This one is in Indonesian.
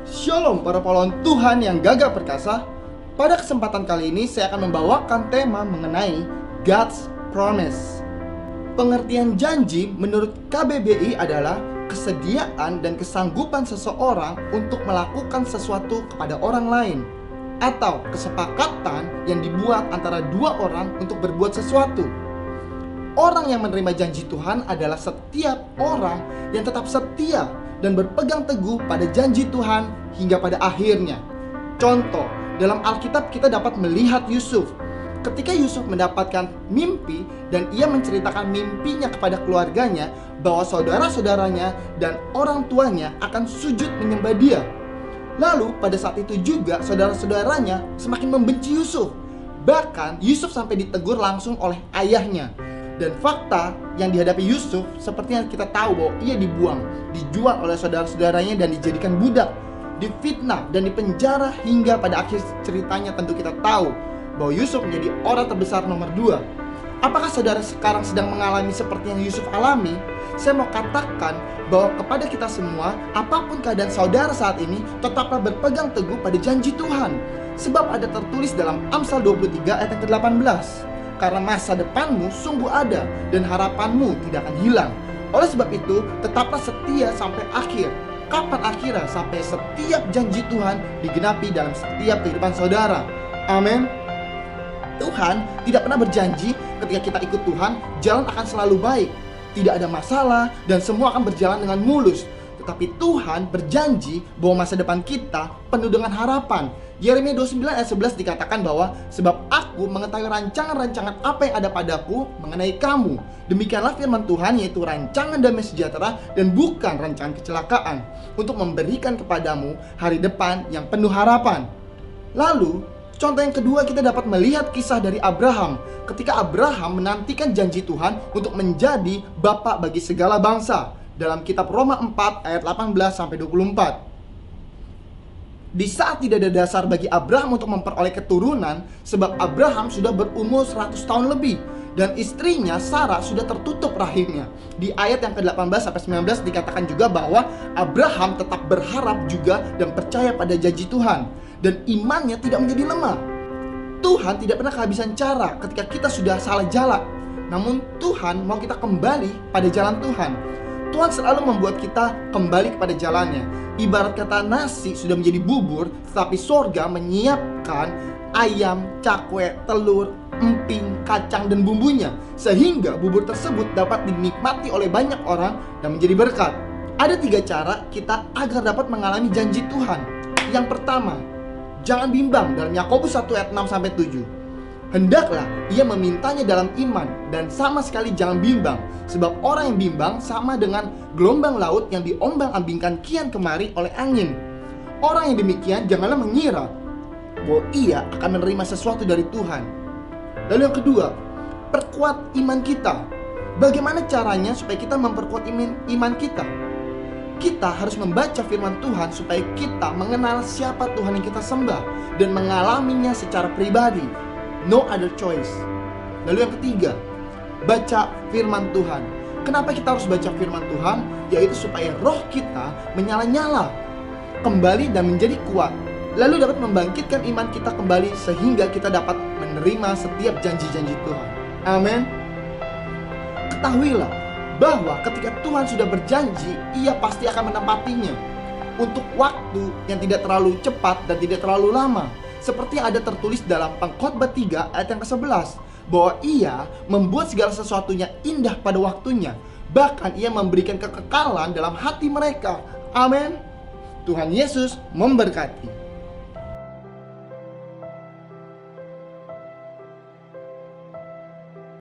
Shalom para pahlawan Tuhan yang gagah perkasa. Pada kesempatan kali ini saya akan membawakan tema mengenai God's Promise. Pengertian janji menurut KBBI adalah kesediaan dan kesanggupan seseorang untuk melakukan sesuatu kepada orang lain, atau kesepakatan yang dibuat antara dua orang untuk berbuat sesuatu. Orang yang menerima janji Tuhan adalah setiap orang yang tetap setia dan berpegang teguh pada janji Tuhan hingga pada akhirnya. Contoh, dalam Alkitab kita dapat melihat Yusuf. Ketika Yusuf mendapatkan mimpi dan ia menceritakan mimpinya kepada keluarganya bahwa saudara-saudaranya dan orang tuanya akan sujud menyembah dia. Lalu pada saat itu juga saudara-saudaranya semakin membenci Yusuf. Bahkan Yusuf sampai ditegur langsung oleh ayahnya. Dan fakta yang dihadapi Yusuf seperti yang kita tahu bahwa ia dibuang, dijual oleh saudara-saudaranya dan dijadikan budak, difitnah dan dipenjara hingga pada akhir ceritanya tentu kita tahu bahwa Yusuf menjadi orang terbesar nomor 2. Apakah saudara sekarang sedang mengalami seperti yang Yusuf alami? Saya mau katakan bahwa kepada kita semua, apapun keadaan saudara saat ini, tetaplah berpegang teguh pada janji Tuhan. Sebab ada tertulis dalam Amsal 23 ayat yang ke-18. Karena masa depanmu sungguh ada dan harapanmu tidak akan hilang. Oleh sebab itu, tetaplah setia sampai akhir. Kapan akhirnya? Sampai setiap janji Tuhan digenapi dalam setiap kehidupan saudara. Amin. Tuhan tidak pernah berjanji ketika kita ikut Tuhan, jalan akan selalu baik, tidak ada masalah, dan semua akan berjalan dengan mulus. Tetapi Tuhan berjanji bahwa masa depan kita penuh dengan harapan. Yeremia 29 ayat 11 dikatakan bahwa sebab aku mengetahui rancangan-rancangan apa yang ada padaku mengenai kamu. Demikianlah firman Tuhan, yaitu rancangan damai sejahtera dan bukan rancangan kecelakaan, untuk memberikan kepadamu hari depan yang penuh harapan. Lalu contoh yang kedua, kita dapat melihat kisah dari Abraham. Ketika Abraham menantikan janji Tuhan untuk menjadi bapa bagi segala bangsa, dalam kitab Roma 4 ayat 18-24. Di saat tidak ada dasar bagi Abraham untuk memperoleh keturunan, sebab Abraham sudah berumur 100 tahun lebih dan istrinya Sarah sudah tertutup rahimnya. Di ayat yang ke-18-19 dikatakan juga bahwa Abraham tetap berharap juga dan percaya pada janji Tuhan, dan imannya tidak menjadi lemah. Tuhan tidak pernah kehabisan cara ketika kita sudah salah jalan. Namun Tuhan mau kita kembali pada jalan Tuhan. Tuhan selalu membuat kita kembali kepada jalannya. Ibarat kata nasi sudah menjadi bubur, tetapi sorga menyiapkan ayam, cakwe, telur, emping, kacang, dan bumbunya, sehingga bubur tersebut dapat dinikmati oleh banyak orang dan menjadi berkat. Ada 3 cara kita agar dapat mengalami janji Tuhan. Yang pertama, jangan bimbang, dalam Yakobus 1 ayat 6-7. Hendaklah ia memintanya dalam iman dan sama sekali jangan bimbang, sebab orang yang bimbang sama dengan gelombang laut yang diombang-ambingkan kian kemari oleh angin. Orang yang demikian janganlah mengira bahwa ia akan menerima sesuatu dari Tuhan. Lalu yang kedua, perkuat iman kita. Bagaimana caranya supaya kita memperkuat iman kita? Kita harus membaca firman Tuhan supaya kita mengenal siapa Tuhan yang kita sembah dan mengalaminya secara pribadi. No other choice. Lalu yang ketiga, baca firman Tuhan. Kenapa kita harus baca firman Tuhan? Yaitu supaya roh kita menyala-nyala kembali dan menjadi kuat, lalu dapat membangkitkan iman kita kembali sehingga kita dapat menerima setiap janji-janji Tuhan. Amin. Ketahuilah bahwa ketika Tuhan sudah berjanji, ia pasti akan menepatinya untuk waktu yang tidak terlalu cepat dan tidak terlalu lama. Seperti yang ada tertulis dalam Pengkhotbah 3 ayat yang ke-11, bahwa ia membuat segala sesuatunya indah pada waktunya, bahkan ia memberikan kekekalan dalam hati mereka. Amin. Tuhan Yesus memberkati.